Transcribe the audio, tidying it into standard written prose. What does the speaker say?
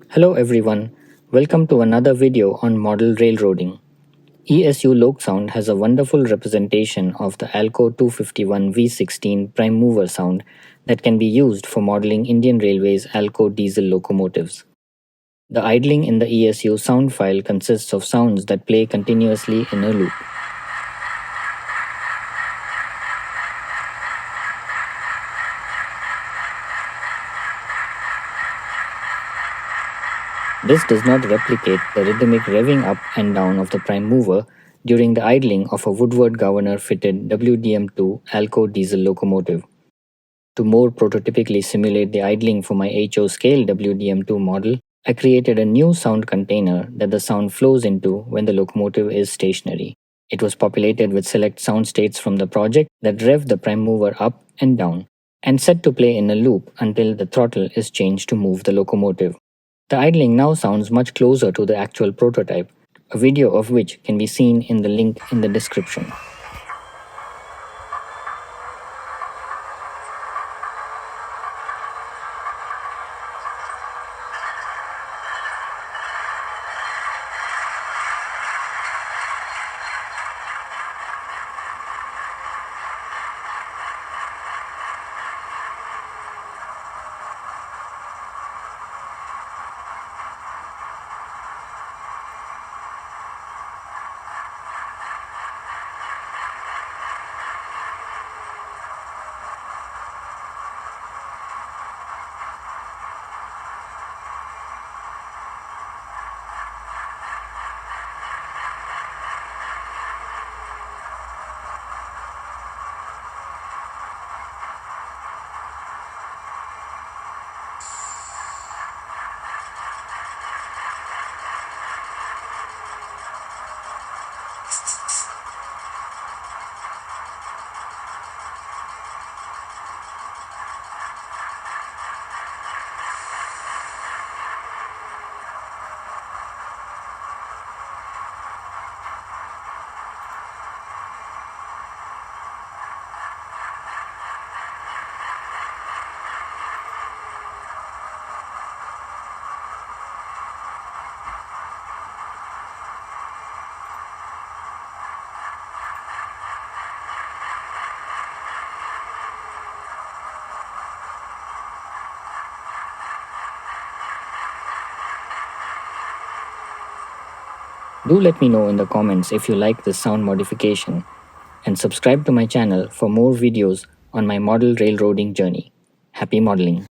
Hello everyone, welcome to another video on model railroading. ESU Loksound has a wonderful representation of the Alco 251 V16 prime mover sound that can be used for modeling Indian Railways Alco diesel locomotives. The idling in the ESU sound file consists of sounds that play continuously in a loop. This does not replicate the rhythmic revving up and down of the prime mover during the idling of a Woodward governor-fitted WDM2 Alco diesel locomotive. To more prototypically simulate the idling for my HO scale WDM2 model, I created a new sound container that the sound flows into when the locomotive is stationary. It was populated with select sound states from the project that rev the prime mover up and down, and set to play in a loop until the throttle is changed to move the locomotive. The idling now sounds much closer to the actual prototype, a video of which can be seen in the link in the description. Do let me know in the comments if you like this sound modification, and subscribe to my channel for more videos on my model railroading journey. Happy modeling!